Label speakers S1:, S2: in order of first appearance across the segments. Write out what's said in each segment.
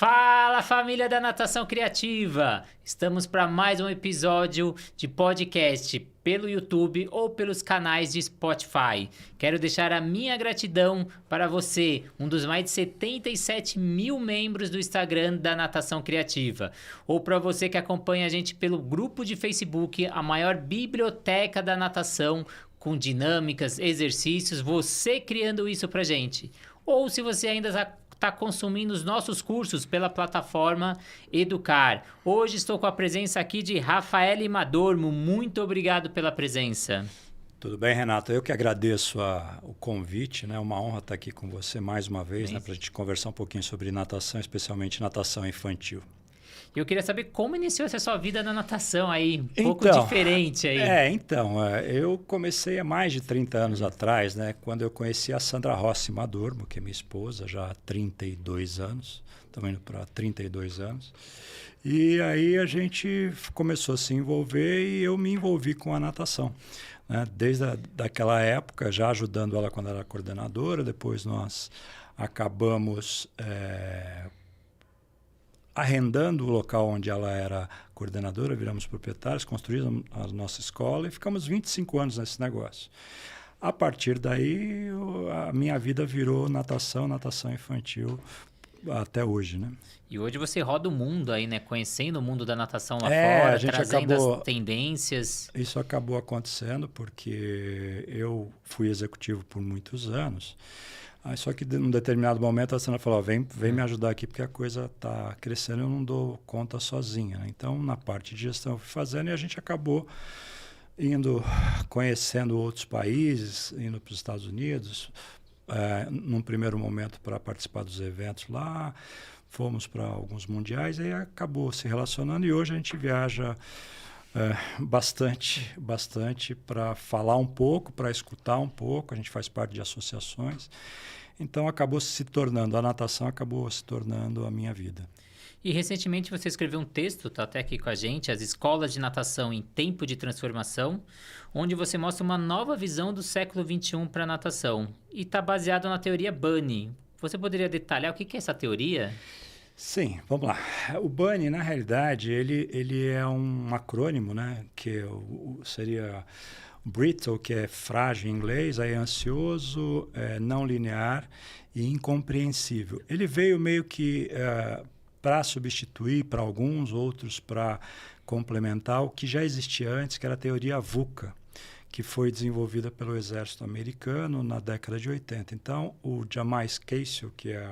S1: Fala, família da Natação Criativa! Estamos para mais um episódio de podcast pelo YouTube ou pelos canais de Spotify. Quero deixar a minha gratidão para você, um dos mais de 77 mil membros do Instagram da Natação Criativa, ou para você que acompanha a gente pelo grupo de Facebook, a maior biblioteca da natação, com dinâmicas, exercícios, você criando isso pra gente. Ou se você ainda está consumindo os nossos cursos pela plataforma Educar. Hoje estou com a presença aqui de Rafael Madormo. Muito obrigado pela presença.
S2: Tudo bem, Renato? Eu que agradeço o convite, né? Uma honra estar aqui com você mais uma vez, né? Para a gente conversar um pouquinho sobre natação, especialmente natação infantil.
S1: Eu queria saber como iniciou essa sua vida na natação aí, um pouco diferente aí.
S2: Eu comecei há mais de 30 anos atrás, né? Quando eu conheci a Sandra Rossi Madormo, que é minha esposa, já há 32 anos, estamos indo para 32 anos. E aí a gente começou a se envolver e eu me envolvi com a natação, né? Desde daquela época, já ajudando ela quando ela era coordenadora, depois nós acabamos arrendando o local onde ela era coordenadora, viramos proprietários, construímos a nossa escola e ficamos 25 anos nesse negócio. A partir daí, a minha vida virou natação infantil até hoje, né?
S1: E hoje você roda o mundo aí, né? Conhecendo o mundo da natação lá fora, trazendo as tendências.
S2: Isso acabou acontecendo porque eu fui executivo por muitos anos. Só que num determinado momento a Sandra falou, vem me ajudar aqui porque a coisa está crescendo e eu não dou conta sozinha, né? Então, na parte de gestão eu fui fazendo e a gente acabou conhecendo outros países, indo para os Estados Unidos, num primeiro momento para participar dos eventos lá, fomos para alguns mundiais e aí acabou se relacionando e hoje a gente viaja bastante para falar um pouco, para escutar um pouco. A gente faz parte de associações. Então, a natação acabou se tornando a minha vida.
S1: E recentemente você escreveu um texto, está até aqui com a gente, As Escolas de Natação em Tempo de Transformação, onde você mostra uma nova visão do século XXI para a natação. E está baseado na teoria Bunny. Você poderia detalhar o que é essa teoria?
S2: Sim, vamos lá. O Bunny, na realidade, ele é um acrônimo, né? Que seria brittle, que é frágil em inglês, aí ansioso, não linear e incompreensível. Ele veio meio que para substituir para alguns, outros para complementar o que já existia antes, que era a teoria VUCA, que foi desenvolvida pelo exército americano na década de 80. Então, o Jamais Casey, que é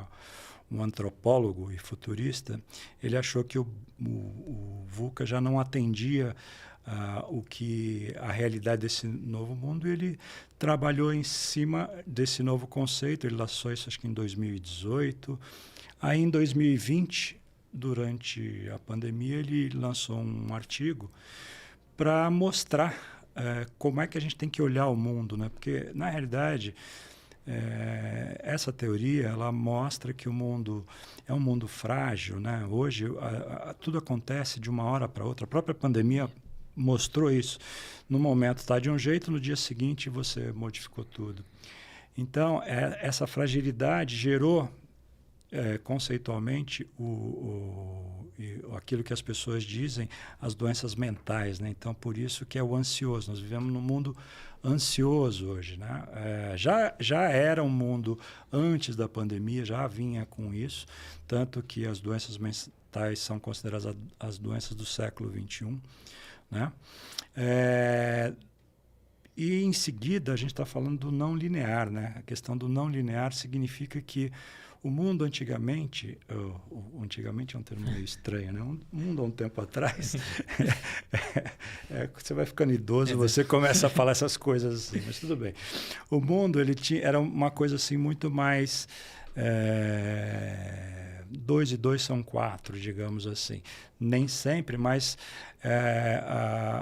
S2: um antropólogo e futurista, ele achou que o VUCA já não atendia a realidade desse novo mundo e ele trabalhou em cima desse novo conceito. Ele lançou isso acho que em 2018. Aí em 2020, durante a pandemia, ele lançou um artigo para mostrar como é que a gente tem que olhar o mundo, né? Porque, na realidade, essa teoria ela mostra que o mundo é um mundo frágil, né? Hoje tudo acontece de uma hora para outra. A própria pandemia mostrou isso. No momento está de um jeito, no dia seguinte você modificou tudo. Então, essa fragilidade gerou conceitualmente aquilo que as pessoas dizem, as doenças mentais, né? Então, por isso que é o ansioso. Nós vivemos num mundo ansioso hoje, né? Já era um mundo antes da pandemia, já vinha com isso, tanto que as doenças mentais são consideradas as doenças do século XXI, né? E em seguida a gente está falando do não linear, né? A questão do não linear significa que o mundo antigamente é um termo meio estranho, né? O mundo há um tempo atrás, você vai ficando idoso, você começa a falar essas coisas assim, mas tudo bem. O mundo era uma coisa assim muito mais 2 e 2 são 4, digamos assim. Nem sempre, mas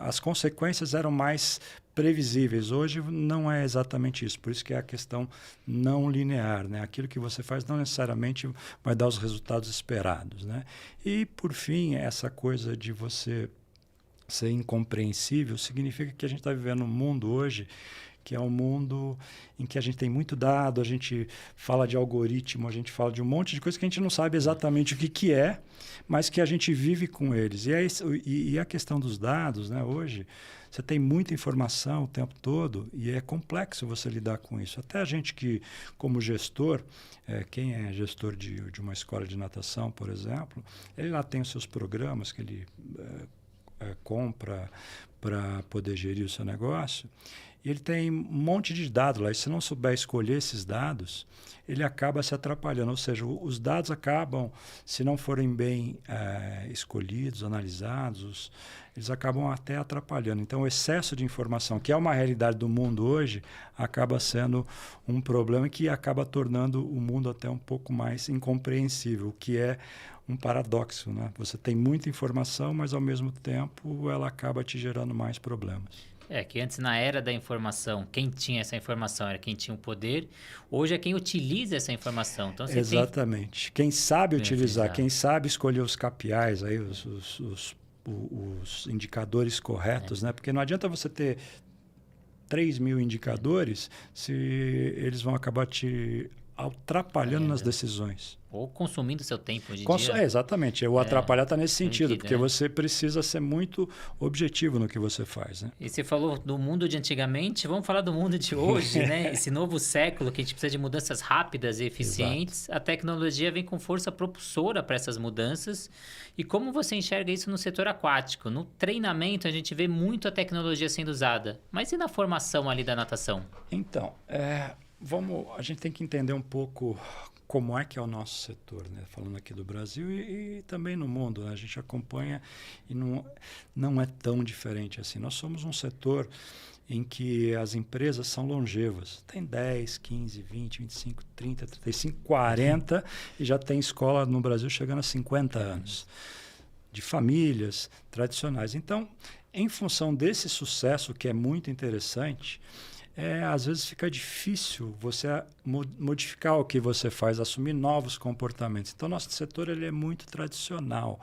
S2: as consequências eram mais previsíveis. Hoje não é exatamente isso. Por isso que é a questão não linear, né? Aquilo que você faz não necessariamente vai dar os resultados esperados, né? E, por fim, essa coisa de você ser incompreensível significa que a gente está vivendo um mundo hoje que é um mundo em que a gente tem muito dado, a gente fala de algoritmo, a gente fala de um monte de coisa que a gente não sabe exatamente o que é, mas que a gente vive com eles. E a questão dos dados, né? Hoje, você tem muita informação o tempo todo e é complexo você lidar com isso. Até a gente que, como gestor, quem é gestor de uma escola de natação, por exemplo, ele lá tem os seus programas que ele compra para poder gerir o seu negócio. E ele tem um monte de dados lá. E se não souber escolher esses dados, ele acaba se atrapalhando. Ou seja, os dados acabam, se não forem bem escolhidos, analisados, eles acabam até atrapalhando. Então, o excesso de informação, que é uma realidade do mundo hoje, acaba sendo um problema que acaba tornando o mundo até um pouco mais incompreensível, que é um paradoxo, né? Você tem muita informação, mas, ao mesmo tempo, ela acaba te gerando mais problemas.
S1: Que antes, na era da informação, quem tinha essa informação era quem tinha o poder. Hoje é quem utiliza essa informação. Então, você
S2: exatamente. Quem sabe utilizar,
S1: Exato.
S2: quem sabe escolher os KPIs, aí, os indicadores corretos, né? Porque não adianta você ter 3.000 indicadores se eles vão acabar te atrapalhando nas decisões.
S1: Ou consumindo seu tempo hoje em dia.
S2: Exatamente. O atrapalhar está nesse sentido,
S1: medida,
S2: porque
S1: né?
S2: você precisa ser muito objetivo no que você faz, né?
S1: E você falou do mundo de antigamente, vamos falar do mundo de hoje, né? Esse novo século que a gente precisa de mudanças rápidas e eficientes. Exato. A tecnologia vem com força propulsora para essas mudanças. E como você enxerga isso no setor aquático? No treinamento, a gente vê muito a tecnologia sendo usada. Mas e na formação ali da natação?
S2: Então, a gente tem que entender um pouco como é que é o nosso setor, né? Falando aqui do Brasil e também no mundo, né? A gente acompanha e não é tão diferente assim. Nós somos um setor em que as empresas são longevas. Tem 10, 15, 20, 25, 30, 35, 40 e já tem escola no Brasil chegando a 50 anos. De famílias tradicionais. Então, em função desse sucesso, que é muito interessante, às vezes fica difícil você modificar o que você faz, assumir novos comportamentos. Então, nosso setor ele é muito tradicional.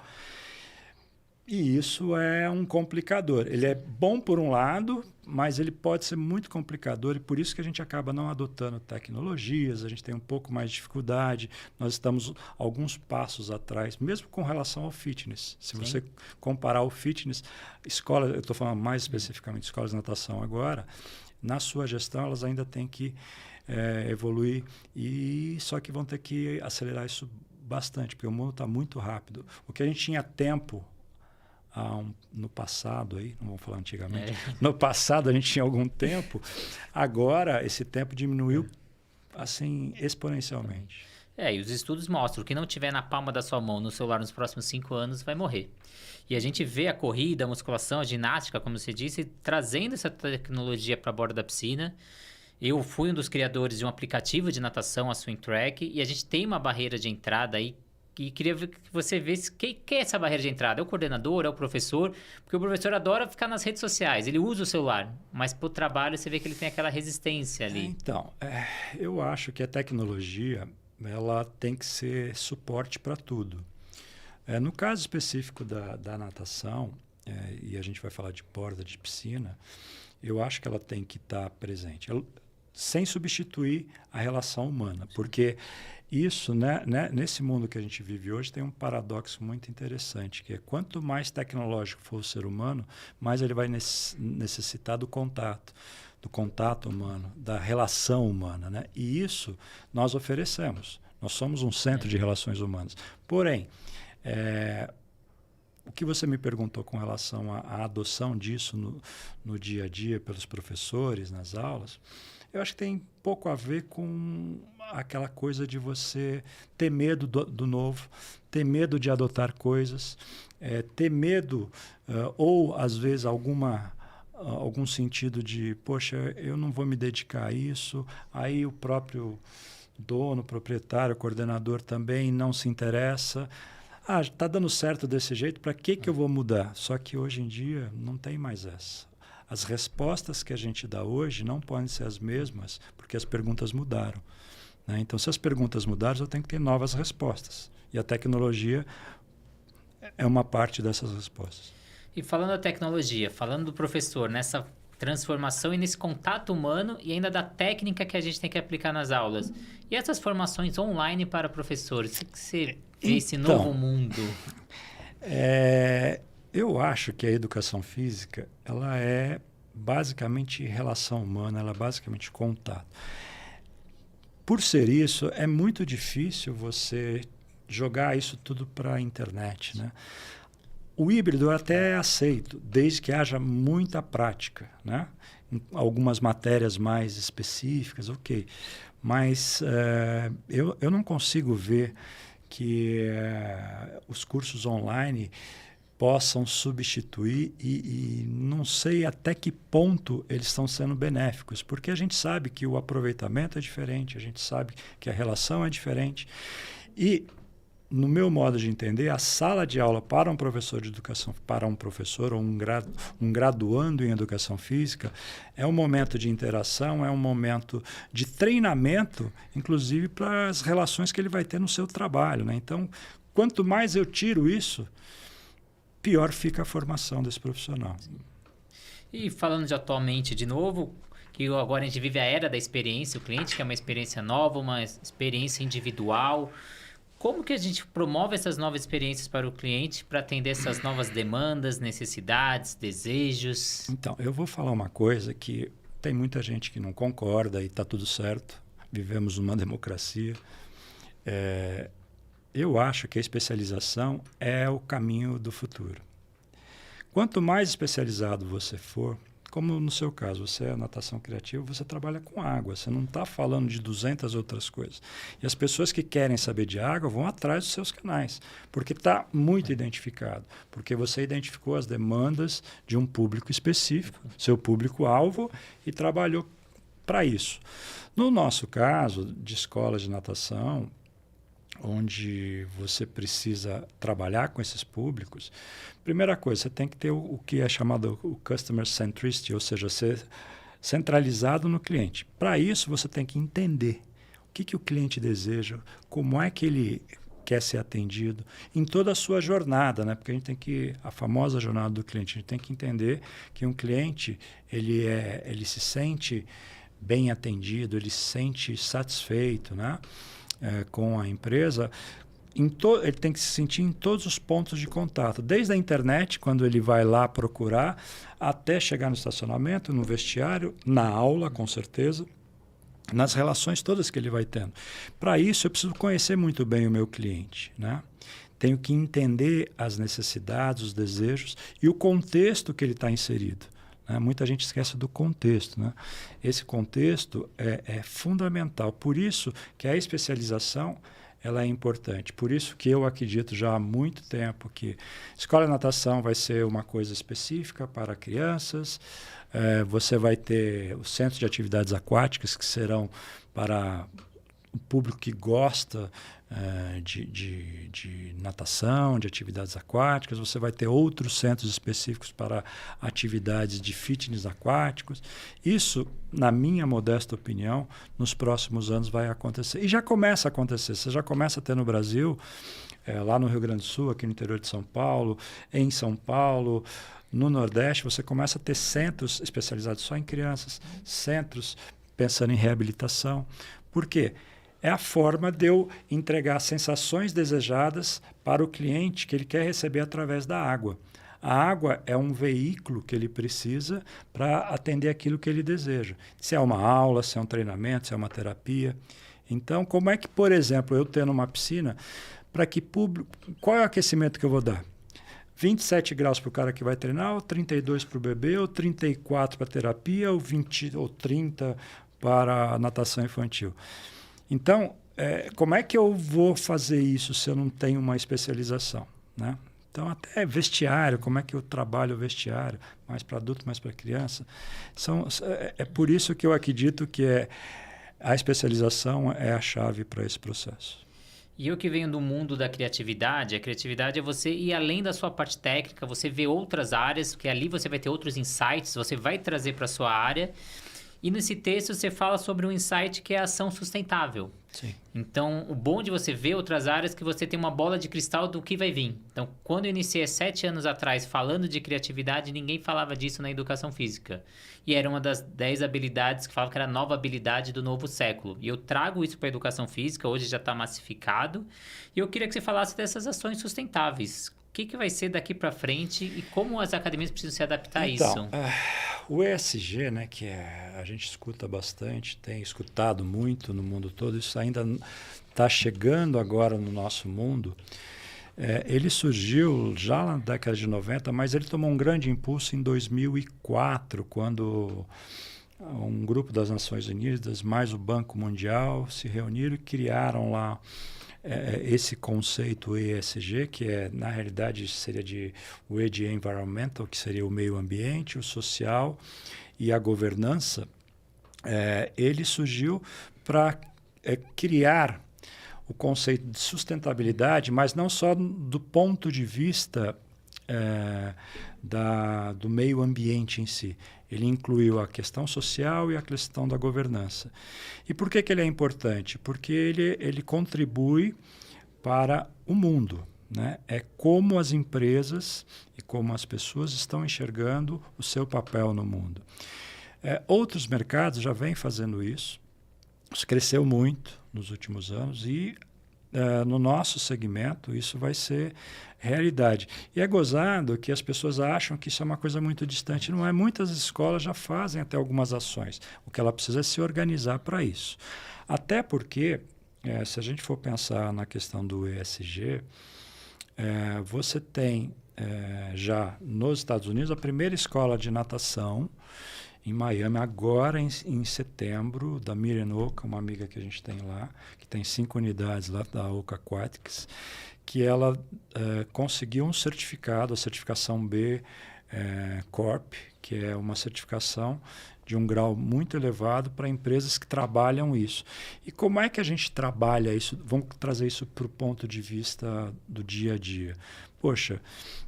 S2: E isso é um complicador. Ele é bom por um lado, mas ele pode ser muito complicador e por isso que a gente acaba não adotando tecnologias, a gente tem um pouco mais de dificuldade, nós estamos alguns passos atrás, mesmo com relação ao fitness. Se você comparar o fitness, eu estou falando mais especificamente de escolas de natação agora, na sua gestão elas ainda têm que evoluir, só que vão ter que acelerar isso bastante, porque o mundo está muito rápido. O que a gente tinha tempo no passado, não vamos falar antigamente, no passado a gente tinha algum tempo, agora esse tempo diminuiu assim exponencialmente.
S1: E os estudos mostram que o que não tiver na palma da sua mão no celular nos próximos 5 anos vai morrer. E a gente vê a corrida, a musculação, a ginástica, como você disse, trazendo essa tecnologia para a borda da piscina. Eu fui um dos criadores de um aplicativo de natação, a Swim Track, e a gente tem uma barreira de entrada aí. E queria que você visse quem é essa barreira de entrada. É o coordenador, é o professor? Porque o professor adora ficar nas redes sociais, ele usa o celular, mas para o trabalho você vê que ele tem aquela resistência ali.
S2: Então, eu acho que a tecnologia ela tem que ser suporte para tudo. No caso específico da natação, e a gente vai falar de borda de piscina, eu acho que ela tem que estar presente, sem substituir a relação humana, porque isso, né, nesse mundo que a gente vive hoje, tem um paradoxo muito interessante, que é quanto mais tecnológico for o ser humano, mais ele vai necessitar do contato humano, da relação humana, né? E isso nós oferecemos. Nós somos um centro de relações humanas. Porém, o que você me perguntou com relação à adoção disso no dia a dia pelos professores, nas aulas, eu acho que tem pouco a ver com aquela coisa de você ter medo do novo, ter medo de adotar coisas, ter medo ou, às vezes, algum sentido de, poxa, eu não vou me dedicar a isso, aí o próprio dono, proprietário, coordenador também não se interessa. Está dando certo desse jeito, para que eu vou mudar? Só que hoje em dia não tem mais essa. As respostas que a gente dá hoje não podem ser as mesmas, porque as perguntas mudaram, né? Então, se as perguntas mudaram, eu tenho que ter novas respostas. E a tecnologia é uma parte dessas respostas.
S1: E falando da tecnologia, falando do professor, nessa transformação e nesse contato humano e ainda da técnica que a gente tem que aplicar nas aulas. E essas formações online para professores, o que você vê esse novo mundo?
S2: Eu acho que a educação física, ela é basicamente relação humana, ela é basicamente contato. Por ser isso, é muito difícil você jogar isso tudo para a internet, né? O híbrido eu até aceito, desde que haja muita prática, né? Em algumas matérias mais específicas, ok. Mas eu não consigo ver que os cursos online possam substituir e não sei até que ponto eles estão sendo benéficos, porque a gente sabe que o aproveitamento é diferente, a gente sabe que a relação é diferente. E no meu modo de entender, a sala de aula para um professor de educação, para um professor ou um graduando em educação física, é um momento de interação, é um momento de treinamento, inclusive para as relações que ele vai ter no seu trabalho, né? Então, quanto mais eu tiro isso, pior fica a formação desse profissional.
S1: E falando de atualmente de novo, que agora a gente vive a era da experiência, o cliente quer uma experiência nova, uma experiência individual. Como que a gente promove essas novas experiências para o cliente para atender essas novas demandas, necessidades, desejos?
S2: Então, eu vou falar uma coisa que tem muita gente que não concorda e está tudo certo. Vivemos numa democracia. Eu acho que a especialização é o caminho do futuro. Quanto mais especializado você for, como no seu caso, você é natação criativa, você trabalha com água, você não está falando de 200 outras coisas. E as pessoas que querem saber de água vão atrás dos seus canais, porque está muito identificado, porque você identificou as demandas de um público específico, seu público-alvo, e trabalhou para isso. No nosso caso, de escola de natação, onde você precisa trabalhar com esses públicos, primeira coisa, você tem que ter o que é chamado o customer centricity, ou seja, ser centralizado no cliente. Para isso, você tem que entender o que o cliente deseja, como é que ele quer ser atendido em toda a sua jornada, né? Porque a gente tem que, a famosa jornada do cliente, a gente tem que entender que um cliente, ele se sente bem atendido, ele se sente satisfeito, né? Com a empresa, ele tem que se sentir em todos os pontos de contato, desde a internet, quando ele vai lá procurar, até chegar no estacionamento, no vestiário, na aula, com certeza, nas relações todas que ele vai tendo. Para isso, eu preciso conhecer muito bem o meu cliente, né? Tenho que entender as necessidades, os desejos e o contexto que ele está inserido. Muita gente esquece do contexto, né? Esse contexto é fundamental. Por isso que a especialização ela é importante. Por isso que eu acredito já há muito tempo que escola de natação vai ser uma coisa específica para crianças. Você vai ter os centros de atividades aquáticas que serão para o público que gosta de natação, de atividades aquáticas. Você vai ter outros centros específicos para atividades de fitness aquáticos. Isso, na minha modesta opinião, nos próximos anos vai acontecer. E já começa a acontecer. Você já começa a ter no Brasil, lá no Rio Grande do Sul, aqui no interior de São Paulo, em São Paulo, no Nordeste, você começa a ter centros especializados só em crianças, centros pensando em reabilitação. Por quê? É a forma de eu entregar sensações desejadas para o cliente que ele quer receber através da água. A água é um veículo que ele precisa para atender aquilo que ele deseja. Se é uma aula, se é um treinamento, se é uma terapia. Então, como é que, por exemplo, eu tendo uma piscina, para que público, qual é o aquecimento que eu vou dar? 27 graus para o cara que vai treinar, ou 32 para o bebê, ou 34 para a terapia, ou 20 ou 30 para a natação infantil. Então, como é que eu vou fazer isso se eu não tenho uma especialização, né? Então, até vestiário, como é que eu trabalho o vestiário, mais para adulto, mais para criança. É por isso que eu acredito que a especialização é a chave para esse processo.
S1: E eu que venho do mundo da criatividade, a criatividade é você ir além da sua parte técnica, você ver outras áreas, porque ali você vai ter outros insights, você vai trazer para a sua área. E nesse texto você fala sobre um insight que é a ação sustentável.
S2: Sim.
S1: Então, o bom de você ver outras áreas é que você tem uma bola de cristal do que vai vir. Então, quando eu iniciei 7 anos atrás falando de criatividade, ninguém falava disso na educação física. E era uma das 10 habilidades que falava que era a nova habilidade do novo século. E eu trago isso para a educação física, hoje já está massificado. E eu queria que você falasse dessas ações sustentáveis. O que vai ser daqui para frente e como as academias precisam se adaptar a isso?
S2: O ESG, né, que a gente escuta bastante, tem escutado muito no mundo todo, isso ainda está chegando agora no nosso mundo. Ele surgiu já na década de 90, mas ele tomou um grande impulso em 2004, quando um grupo das Nações Unidas, mais o Banco Mundial, se reuniram e criaram lá esse conceito ESG, que na realidade seria o E de environmental, que seria o meio ambiente, o social e a governança. Ele surgiu para criar o conceito de sustentabilidade, mas não só do ponto de vista do meio ambiente em si. Ele incluiu a questão social e a questão da governança. E por que ele é importante? Porque ele contribui para o mundo, né? É como as empresas e como as pessoas estão enxergando o seu papel no mundo. Outros mercados já vêm fazendo isso. Isso cresceu muito nos últimos anos e no nosso segmento isso vai ser realidade. E é gozado que as pessoas acham que isso é uma coisa muito distante. Não é. Muitas escolas já fazem até algumas ações. O que ela precisa é se organizar para isso. Até porque, se a gente for pensar na questão do ESG, você tem já nos Estados Unidos a primeira escola de natação em Miami, agora em setembro, da Miriam Oka, uma amiga que a gente tem lá, que tem 5 unidades lá da Oka Aquatics, que ela conseguiu um certificado, a certificação B Corp, que é uma certificação de um grau muito elevado para empresas que trabalham isso. E como é que a gente trabalha isso? Vamos trazer isso para o ponto de vista do dia a dia. Poxa,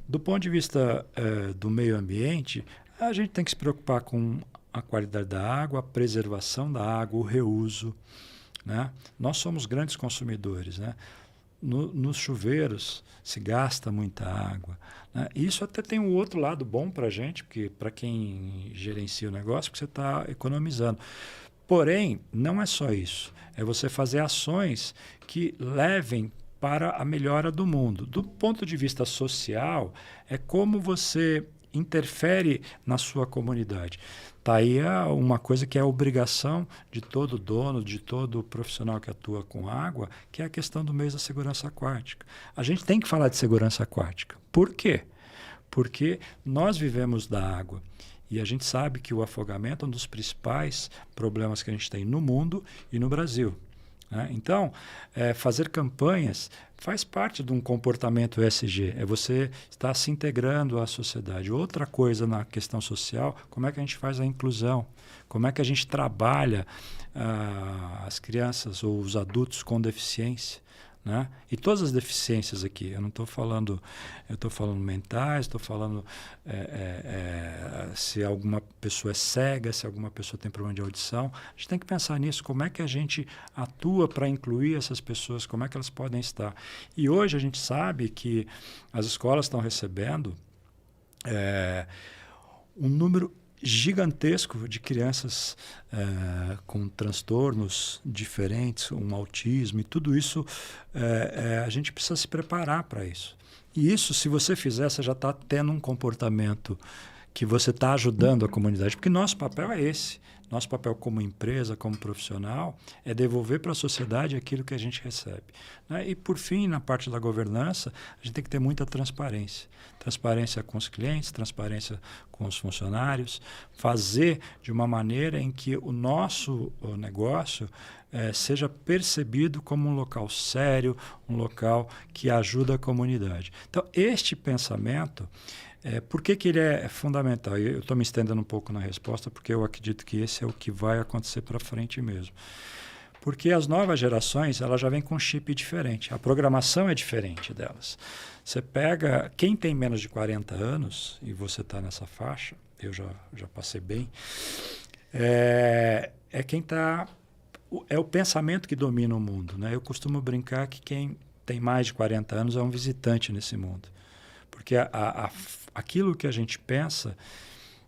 S2: do ponto de vista do meio ambiente, a gente tem que se preocupar com a qualidade da água, a preservação da água, o reuso, né? Nós somos grandes consumidores, né? Nos chuveiros se gasta muita água, né? Isso até tem um outro lado bom para a gente, porque para quem gerencia o negócio, porque você está economizando. Porém, não é só isso. É você fazer ações que levem para a melhora do mundo. Do ponto de vista social, é como você interfere na sua comunidade. Está aí uma coisa que é a obrigação de todo dono, de todo profissional que atua com água, que é a questão do mês da segurança aquática. A gente tem que falar de segurança aquática. Por quê? Porque nós vivemos da água. E a gente sabe que o afogamento é um dos principais problemas que a gente tem no mundo e no Brasil. Então, fazer campanhas faz parte de um comportamento ESG, é você estar se integrando à sociedade. Outra coisa na questão social, como é que a gente faz a inclusão? Como é que a gente trabalha as crianças ou os adultos com deficiência? Né? E todas as deficiências aqui, eu não estou falando, eu estou falando mentais, estou falando se alguma pessoa é cega, se alguma pessoa tem problema de audição. A gente tem que pensar nisso, como é que a gente atua para incluir essas pessoas, como é que elas podem estar. E hoje a gente sabe que as escolas estão recebendo um número gigantesco de crianças com transtornos diferentes, um autismo, e tudo isso a gente precisa se preparar para isso. E isso, se você fizer, você já está tendo um comportamento que você está ajudando a comunidade, porque nosso papel é esse. Nosso papel como empresa, como profissional, é devolver para a sociedade aquilo que a gente recebe. Né? E, por fim, na parte da governança, a gente tem que ter muita transparência. Transparência com os clientes, transparência com os funcionários, fazer de uma maneira em que o nosso negócio seja percebido como um local sério, um local que ajuda a comunidade. Então, este pensamento... por que ele é fundamental? Eu estou me estendendo um pouco na resposta, porque eu acredito que esse é o que vai acontecer para frente mesmo. Porque as novas gerações, elas já vêm com um chip diferente. A programação é diferente delas. Você pega quem tem menos de 40 anos, e você está nessa faixa, eu já passei bem, é quem está... É o pensamento que domina o mundo, né? Eu costumo brincar que quem tem mais de 40 anos é um visitante nesse mundo. Porque aquilo que a gente pensa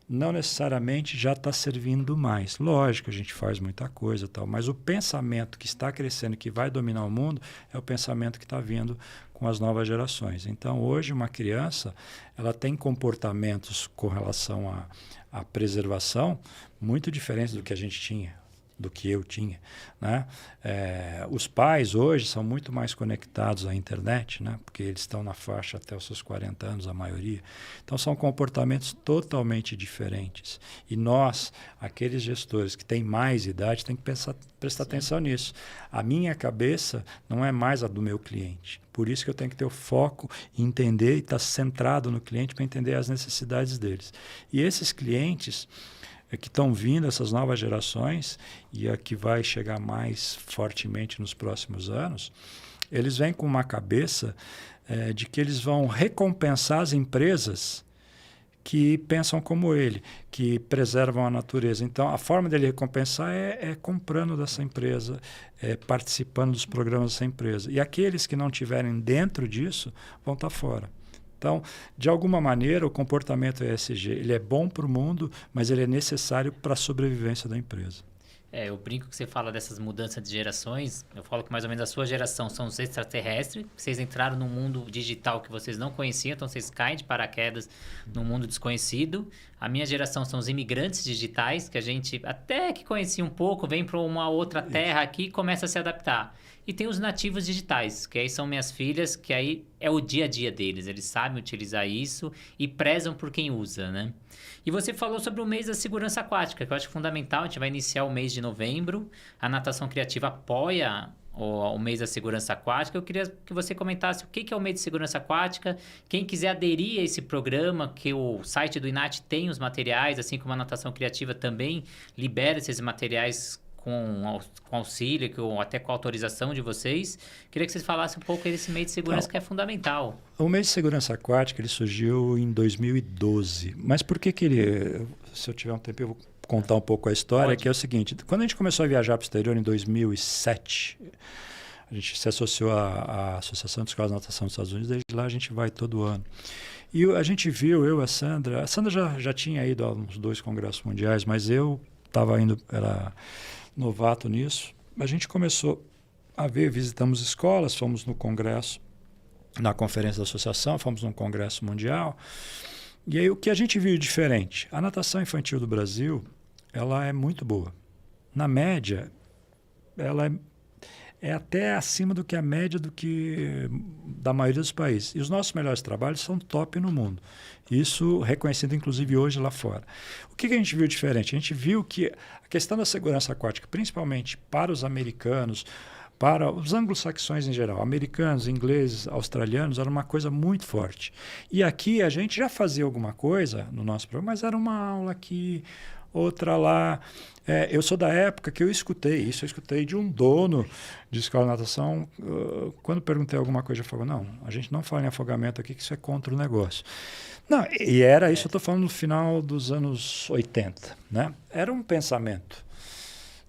S2: não necessariamente já está servindo mais. Lógico, a gente faz muita coisa, tal, mas o pensamento que está crescendo, que vai dominar o mundo, é o pensamento que está vindo com as novas gerações. Então, hoje, uma criança ela tem comportamentos com relação à preservação muito diferentes do que a gente tinha, do que eu tinha, né? Os pais hoje são muito mais conectados à internet, né? Porque eles estão na faixa até os seus 40 anos, a maioria. Então, são comportamentos totalmente diferentes. E nós, aqueles gestores que têm mais idade, têm que prestar atenção nisso. A minha cabeça não é mais a do meu cliente. Por isso que eu tenho que ter o foco em entender e estar centrado no cliente para entender as necessidades deles. E esses clientes que estão vindo, essas novas gerações, e a que vai chegar mais fortemente nos próximos anos, eles vêm com uma cabeça de que eles vão recompensar as empresas que pensam como ele, que preservam a natureza. Então, a forma dele recompensar é comprando dessa empresa, participando dos programas dessa empresa. E aqueles que não estiverem dentro disso vão estar fora. Então, de alguma maneira, o comportamento ESG ele é bom para o mundo, mas ele é necessário para a sobrevivência da empresa.
S1: Eu brinco que você fala dessas mudanças de gerações. Eu falo que mais ou menos a sua geração são os extraterrestres. Vocês entraram num mundo digital que vocês não conheciam, então vocês caem de paraquedas num mundo desconhecido. A minha geração são os imigrantes digitais, que a gente até que conhecia um pouco, vem para uma outra terra aqui e começa a se adaptar. E tem os nativos digitais, que aí são minhas filhas, que aí é o dia a dia deles. Eles sabem utilizar isso e prezam por quem usa, né? E você falou sobre o mês da segurança aquática, que eu acho fundamental. A gente vai iniciar o mês de novembro. A Natação Criativa apoia o mês da segurança aquática. Eu queria que você comentasse o que é o mês de segurança aquática. Quem quiser aderir a esse programa, que o site do INAT tem os materiais, assim como a Natação Criativa também libera esses materiais com auxílio, até com autorização de vocês. Queria que vocês falassem um pouco desse mês de segurança, que é fundamental.
S2: O mês de segurança aquática ele surgiu em 2012. Mas por que ele... Se eu tiver um tempo, eu vou contar um pouco a história,
S1: Pode.
S2: que é o seguinte. Quando a gente começou a viajar para o exterior em 2007, a gente se associou à Associação de Escolas de Natação dos Estados Unidos. Desde lá a gente vai todo ano. E a gente viu, eu e a Sandra já tinha ido a uns 2 congressos mundiais, mas eu estava indo... Era novato nisso, a gente começou a ver, visitamos escolas, fomos no congresso, na conferência da associação, fomos num congresso mundial, e aí o que a gente viu diferente? A natação infantil do Brasil, ela é muito boa. Na média, ela é até acima do que a média da maioria dos países. E os nossos melhores trabalhos são top no mundo. Isso reconhecido, inclusive, hoje lá fora. O que a gente viu diferente? A gente viu que a questão da segurança aquática, principalmente para os americanos, para os anglo-saxões em geral, americanos, ingleses, australianos, era uma coisa muito forte. E aqui a gente já fazia alguma coisa no nosso programa, mas era uma aula aqui, outra lá. Eu sou da época que eu escutei isso, eu escutei de um dono de escola de natação. Quando perguntei alguma coisa, ele falou, não, a gente não fala em afogamento aqui, que isso é contra o negócio. Não, e era isso, eu estou falando no final dos anos 80, né? Era um pensamento.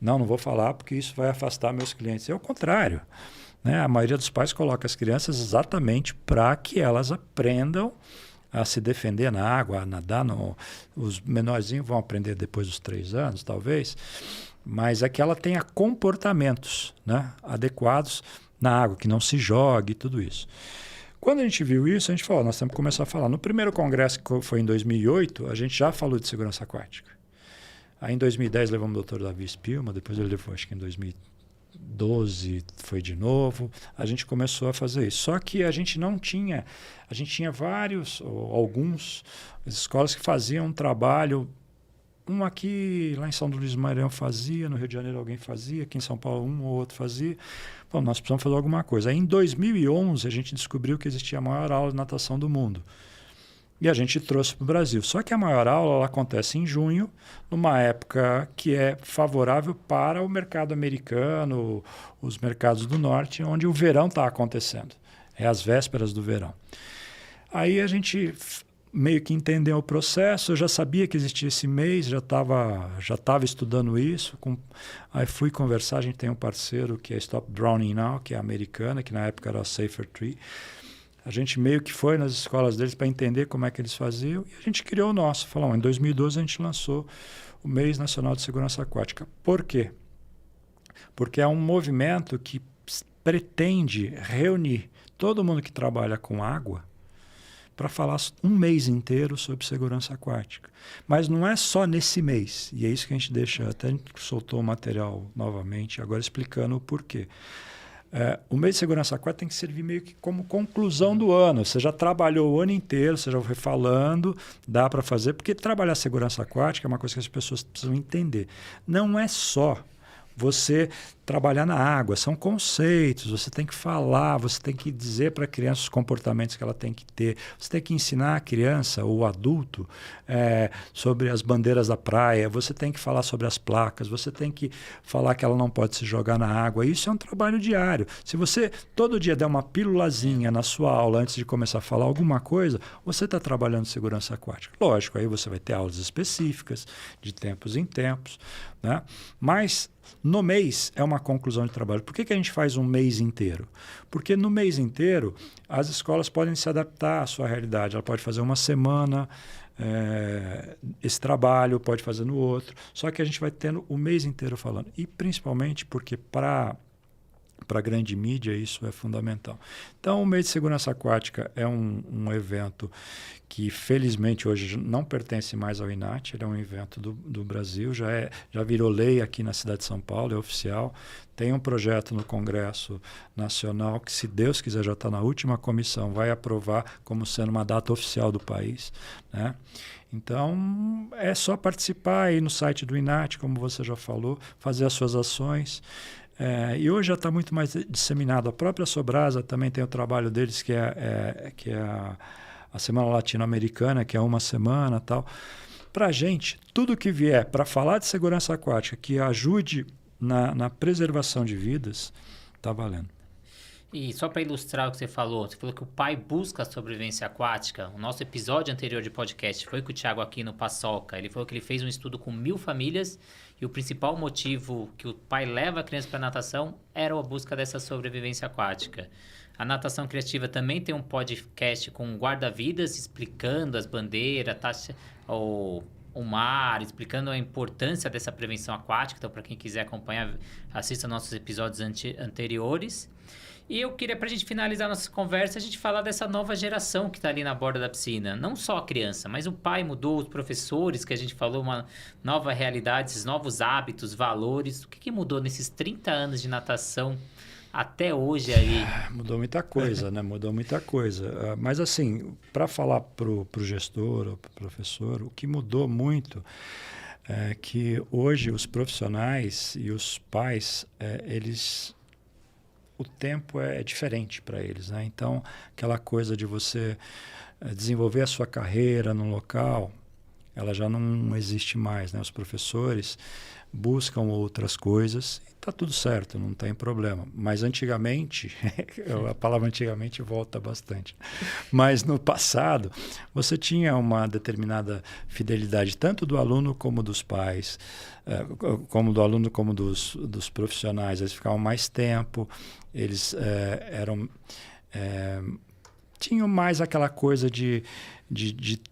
S2: Não vou falar porque isso vai afastar meus clientes. É o contrário, né? A maioria dos pais coloca as crianças exatamente para que elas aprendam a se defender na água, a nadar. Os menorzinhos vão aprender depois dos 3 anos, talvez, mas é que ela tenha comportamentos, né, adequados na água, que não se jogue e tudo isso. Quando a gente viu isso, a gente falou, nós temos que começar a falar. No primeiro congresso, que foi em 2008, a gente já falou de segurança aquática. Aí em 2010 levamos o Dr. Davi Spilman, depois ele levou, acho que em 2012 foi de novo. A gente começou a fazer isso. Só que a gente não tinha... A gente tinha vários, ou alguns, escolas que faziam um trabalho. Um aqui, lá em São Luís do Maranhão fazia, no Rio de Janeiro alguém fazia, aqui em São Paulo um ou outro fazia. Bom, nós precisamos fazer alguma coisa. Aí em 2011 a gente descobriu que existia a maior aula de natação do mundo. E a gente trouxe para o Brasil. Só que a maior aula ela acontece em junho, numa época que é favorável para o mercado americano, os mercados do norte, onde o verão está acontecendo. É as vésperas do verão. Aí a gente meio que entender o processo. Eu já sabia que existia esse mês, já estava estudando isso. Aí fui conversar, a gente tem um parceiro que é Stop Drowning Now, que é americana, que na época era a Safer Tree. A gente meio que foi nas escolas deles para entender como é que eles faziam e a gente criou o nosso. Falamos, em 2012 a gente lançou o Mês Nacional de Segurança Aquática. Por quê? Porque é um movimento que pretende reunir todo mundo que trabalha com água para falar um mês inteiro sobre segurança aquática. Mas não é só nesse mês, e é isso que a gente deixa, até a gente soltou o material novamente, agora explicando o porquê. O mês de segurança aquática tem que servir meio que como conclusão do ano. Você já trabalhou o ano inteiro, você já foi falando, dá para fazer, porque trabalhar segurança aquática é uma coisa que as pessoas precisam entender. Não é só você trabalhar na água, são conceitos, você tem que falar, você tem que dizer para a criança os comportamentos que ela tem que ter, você tem que ensinar a criança ou o adulto sobre as bandeiras da praia, você tem que falar sobre as placas, você tem que falar que ela não pode se jogar na água. Isso é um trabalho diário. Se você todo dia der uma pílulazinha na sua aula antes de começar a falar alguma coisa, você está trabalhando segurança aquática. Lógico, aí você vai ter aulas específicas, de tempos em tempos, né? Mas no mês é uma conclusão de trabalho. Por que a gente faz um mês inteiro? Porque no mês inteiro as escolas podem se adaptar à sua realidade. Ela pode fazer uma semana esse trabalho, pode fazer no outro. Só que a gente vai tendo o mês inteiro falando. E principalmente porque para a grande mídia isso é fundamental. Então o mês de segurança aquática é um evento que felizmente hoje não pertence mais ao INAT, ele é um evento do Brasil, já virou lei aqui na cidade de São Paulo, é oficial. Tem um projeto no Congresso Nacional que, se Deus quiser, já está na última comissão, vai aprovar como sendo uma data oficial do país, né? Então, é só participar aí no site do INAT, como você já falou, fazer as suas ações. E hoje já está muito mais disseminado. A própria Sobrasa também tem o trabalho deles, que é a Semana Latino-Americana, que é uma semana e tal. Para a gente, tudo que vier para falar de segurança aquática, que ajude na preservação de vidas, está valendo.
S1: E só para ilustrar o que você falou que o pai busca a sobrevivência aquática. O nosso episódio anterior de podcast foi com o Thiago aqui no Paçoca. Ele falou que ele fez um estudo com 1.000 famílias e o principal motivo que o pai leva a criança para a natação era a busca dessa sobrevivência aquática. A Natação Criativa também tem um podcast com guarda-vidas explicando as bandeiras, o mar, explicando a importância dessa prevenção aquática. Então, para quem quiser acompanhar, assista nossos episódios anteriores. E eu queria, para a gente finalizar nossa conversa, a gente falar dessa nova geração que está ali na borda da piscina. Não só a criança, mas o pai mudou, os professores, que a gente falou, uma nova realidade, esses novos hábitos, valores. O que mudou nesses 30 anos de natação até hoje aí?
S2: Mudou muita coisa, né? Mudou muita coisa. Mas assim, para falar para o gestor ou para o professor, o que mudou muito é que hoje os profissionais e os pais, o tempo é diferente para eles, né? Então, aquela coisa de você desenvolver a sua carreira num local, ela já não existe mais, né? Os professores buscam outras coisas e está tudo certo, não tem problema. Mas antigamente, a palavra antigamente volta bastante, mas no passado você tinha uma determinada fidelidade tanto do aluno como dos pais, como do aluno como dos profissionais. Eles ficavam mais tempo, eles tinham mais aquela coisa de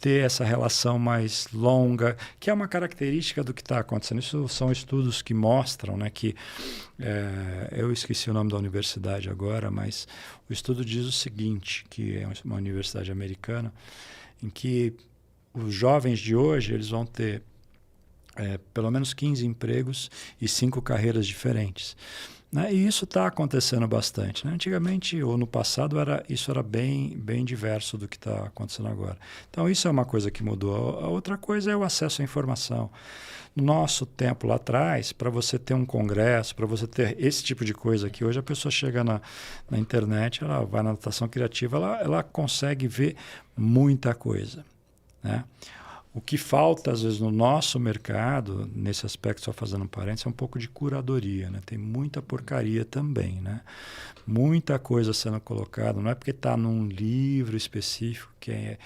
S2: ter essa relação mais longa, que é uma característica do que está acontecendo. Isso são estudos que mostram, né, que eu esqueci o nome da universidade agora, mas o estudo diz o seguinte, que é uma universidade americana, em que os jovens de hoje eles vão ter pelo menos 15 empregos e 5 carreiras diferentes. Né? E isso está acontecendo bastante. Né? Antigamente, ou no passado, isso era bem diverso do que está acontecendo agora. Então, isso é uma coisa que mudou. A outra coisa é o acesso à informação. No nosso tempo lá atrás, para você ter um congresso, para você ter esse tipo de coisa que hoje a pessoa chega na internet, ela vai na natação criativa, ela consegue ver muita coisa. Né? O que falta, às vezes, no nosso mercado, nesse aspecto, só fazendo um parênteses, é um pouco de curadoria. Né? Tem muita porcaria também. Né? Muita coisa sendo colocada. Não é porque está num livro específico que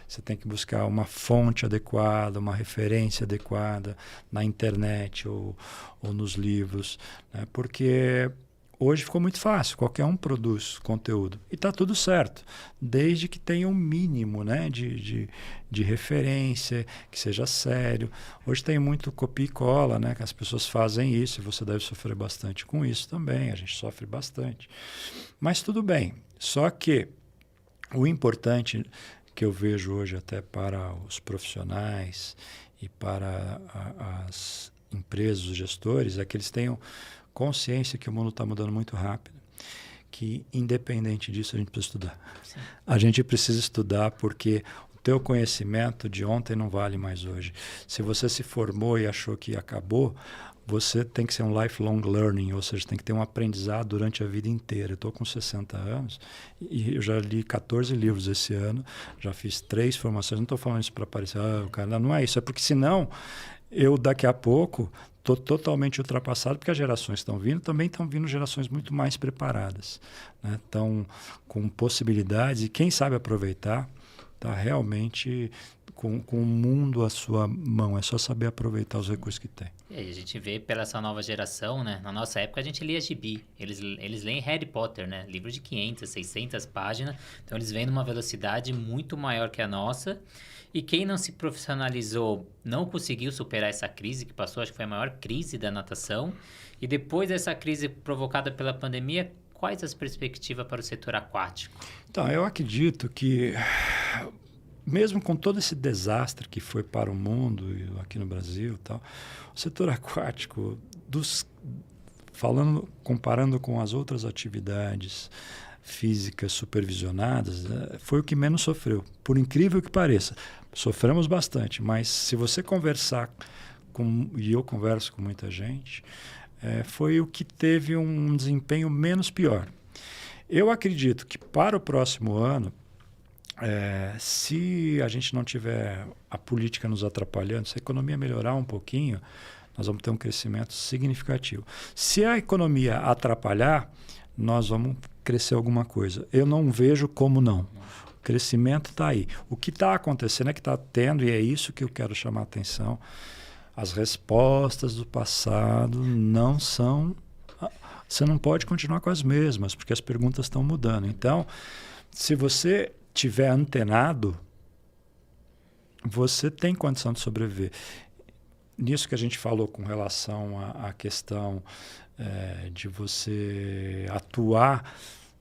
S2: você tem que buscar uma fonte adequada, uma referência adequada na internet ou nos livros, né? Porque hoje ficou muito fácil, qualquer um produz conteúdo. E está tudo certo, desde que tenha um mínimo, né, de referência, que seja sério. Hoje tem muito copia e cola, né, que as pessoas fazem isso, e você deve sofrer bastante com isso também, a gente sofre bastante. Mas tudo bem, só que o importante que eu vejo hoje até para os profissionais e para as empresas, os gestores, é que eles tenham consciência que o mundo está mudando muito rápido, que independente disso a gente precisa estudar.
S1: Sim.
S2: A gente precisa estudar porque o teu conhecimento de ontem não vale mais hoje. Se você se formou e achou que acabou, você tem que ser um lifelong learning, ou seja, tem que ter um aprendizado durante a vida inteira. Eu estou com 60 anos e eu já li 14 livros esse ano, já fiz 3 formações. Não estou falando isso para parecer, o cara, não é isso, é porque senão eu daqui a pouco estou totalmente ultrapassado, porque as gerações estão vindo, também estão vindo gerações muito mais preparadas, né? Estão com possibilidades e quem sabe aproveitar está realmente com o mundo à sua mão, é só saber aproveitar os recursos que tem.
S1: E aí a gente vê pela essa nova geração, né? Na nossa época a gente lia gibi, eles leem Harry Potter, né? Livro de 500, 600 páginas, então eles vêm numa velocidade muito maior que a nossa. E quem não se profissionalizou não conseguiu superar essa crise que passou, acho que foi a maior crise da natação. E depois dessa crise provocada pela pandemia, quais as perspectivas para o setor aquático?
S2: Então, eu acredito que, mesmo com todo esse desastre que foi para o mundo e aqui no Brasil e tal, o setor aquático, comparando com as outras atividades físicas supervisionadas, foi o que menos sofreu, por incrível que pareça. Sofremos bastante, mas se você conversar e eu converso com muita gente, foi o que teve um desempenho menos pior. Eu acredito que para o próximo ano, se a gente não tiver a política nos atrapalhando, se a economia melhorar um pouquinho, nós vamos ter um crescimento significativo. Se a economia atrapalhar, nós vamos crescer alguma coisa. Eu não vejo como não. O crescimento está aí. O que está acontecendo é que está tendo, e é isso que eu quero chamar a atenção, as respostas do passado não são... Você não pode continuar com as mesmas, porque as perguntas estão mudando. Então, se você tiver antenado, você tem condição de sobreviver. Nisso que a gente falou com relação à questão de você atuar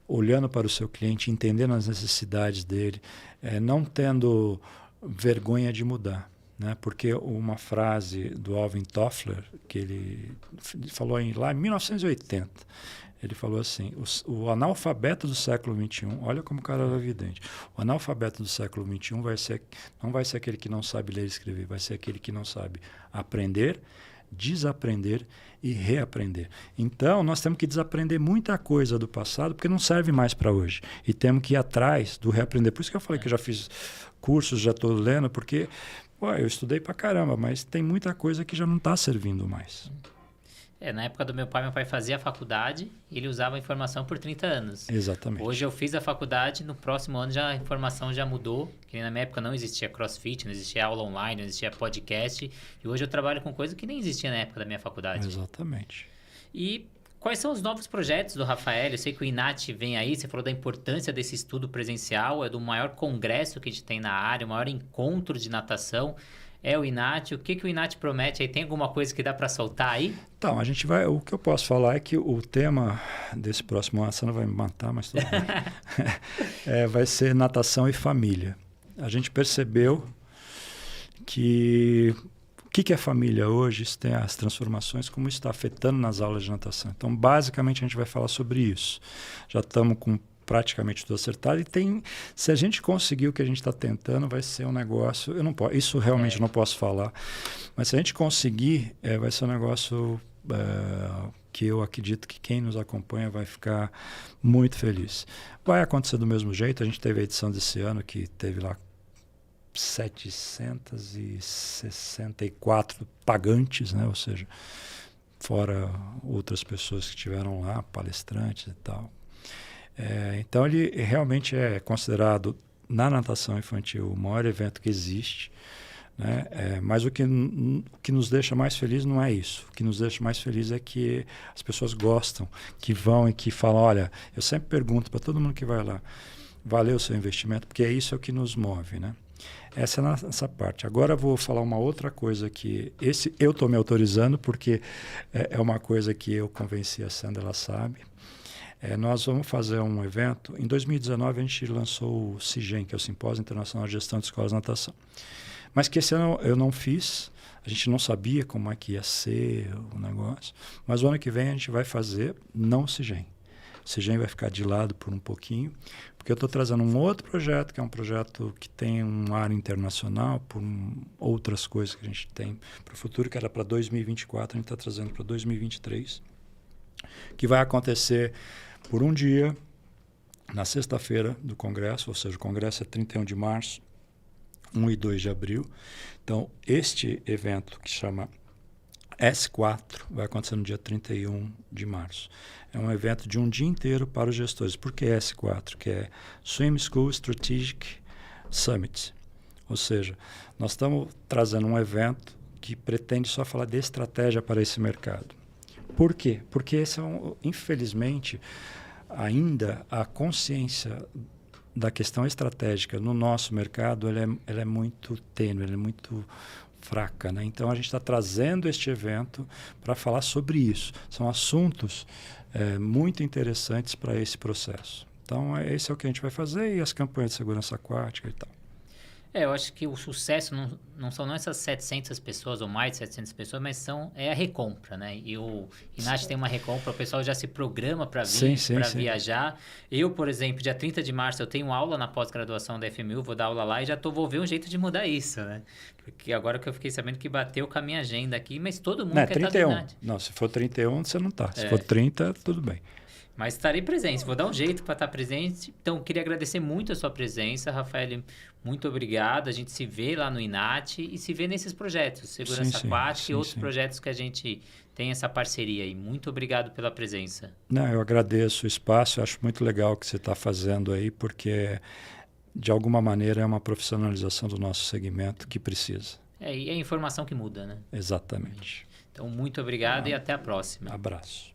S2: olhando para o seu cliente, entendendo as necessidades dele, não tendo vergonha de mudar. Né? Porque uma frase do Alvin Toffler, que ele falou lá em 1980, ele falou assim, o analfabeto do século XXI, olha como o cara era evidente, o analfabeto do século XXI não vai ser aquele que não sabe ler e escrever, vai ser aquele que não sabe aprender, desaprender e reaprender. Então, nós temos que desaprender muita coisa do passado, porque não serve mais para hoje. E temos que ir atrás do reaprender. Por isso que eu falei que eu já fiz cursos, já estou lendo, porque eu estudei pra caramba, mas tem muita coisa que já não está servindo mais.
S1: Na época do meu pai fazia a faculdade e ele usava a informação por 30 anos.
S2: Exatamente.
S1: Hoje eu fiz a faculdade, no próximo ano a informação já mudou, que na minha época não existia CrossFit, não existia aula online, não existia podcast, e hoje eu trabalho com coisa que nem existia na época da minha faculdade.
S2: Exatamente.
S1: E quais são os novos projetos do Rafael? Eu sei que o INAT vem aí, você falou da importância desse estudo presencial, é do maior congresso que a gente tem na área, o maior encontro de natação. É o INAT, o que o INAT promete aí? Tem alguma coisa que dá para soltar aí?
S2: Então, o que eu posso falar é que o tema desse próximo ano, você não vai me matar, mas tudo bem, vai ser natação e família. A gente percebeu que o que é família hoje, isso tem as transformações, como isso está afetando nas aulas de natação. Então, basicamente, a gente vai falar sobre isso. Já estamos com praticamente tudo acertado, e se a gente conseguir o que a gente está tentando, vai ser um negócio, isso realmente não posso falar, mas se a gente conseguir, vai ser um negócio que eu acredito que quem nos acompanha vai ficar muito feliz. Vai acontecer do mesmo jeito, a gente teve a edição desse ano que teve lá 764 pagantes, né? Ou seja, fora outras pessoas que estiveram lá, palestrantes e tal. Então ele realmente é considerado na natação infantil, o maior evento que existe, né? Mas o que nos deixa mais feliz não é isso. O que nos deixa mais feliz é que as pessoas gostam, que vão e que falam, olha, eu sempre pergunto para todo mundo que vai lá, valeu o seu investimento? Porque isso é o que nos move, né? Essa é a nossa parte. Agora eu vou falar uma outra coisa que eu estou me autorizando, porque é uma coisa que eu convenci a Sandra, ela sabe. Nós vamos fazer um evento. Em 2019, a gente lançou o CIGEM, que é o Simpósio Internacional de Gestão de Escolas de Natação. Mas que esse ano eu não fiz, a gente não sabia como é que ia ser o negócio. Mas o ano que vem a gente vai fazer, não o CIGEM. O CIGEM vai ficar de lado por um pouquinho, porque eu estou trazendo um outro projeto, que é um projeto que tem um ar internacional, por outras coisas que a gente tem para o futuro, que era para 2024, a gente está trazendo para 2023, que vai acontecer por um dia, na sexta-feira do Congresso, ou seja, o Congresso é 31 de março, 1 e 2 de abril. Então, este evento que chama S4 vai acontecer no dia 31 de março. É um evento de um dia inteiro para os gestores. Por que S4? Que é Swim School Strategic Summit. Ou seja, nós estamos trazendo um evento que pretende só falar de estratégia para esse mercado. Por quê? Porque esse infelizmente, ainda a consciência da questão estratégica no nosso mercado ela é muito tênue, ela é muito fraca, né? Então a gente está trazendo este evento para falar sobre isso. São assuntos muito interessantes para esse processo. Então esse é o que a gente vai fazer, e as campanhas de segurança aquática e tal.
S1: Eu acho que o sucesso não são essas 700 pessoas ou mais de 700 pessoas, mas é a recompra, né? E o INAT tem uma recompra, o pessoal já se programa para vir, para viajar. Eu, por exemplo, dia 30 de março, eu tenho aula na pós-graduação da FMU, vou dar aula lá e vou ver um jeito de mudar isso, né? Porque agora que eu fiquei sabendo que bateu com a minha agenda aqui, mas todo mundo quer
S2: 31.
S1: estar no INAT.
S2: Não, se for 31, você não está. Se for 30, tudo bem.
S1: Mas estarei presente, vou dar um jeito para estar presente. Então, queria agradecer muito a sua presença, Rafael. Muito obrigado. A gente se vê lá no INAT e se vê nesses projetos, Segurança Aquática e outros projetos que a gente tem essa parceria aí. Muito obrigado pela presença.
S2: Não, eu agradeço o espaço. Eu acho muito legal o que você está fazendo aí, porque, de alguma maneira, é uma profissionalização do nosso segmento que precisa.
S1: E é a informação que muda, né?
S2: Exatamente.
S1: Então, muito obrigado e até a próxima.
S2: Abraço.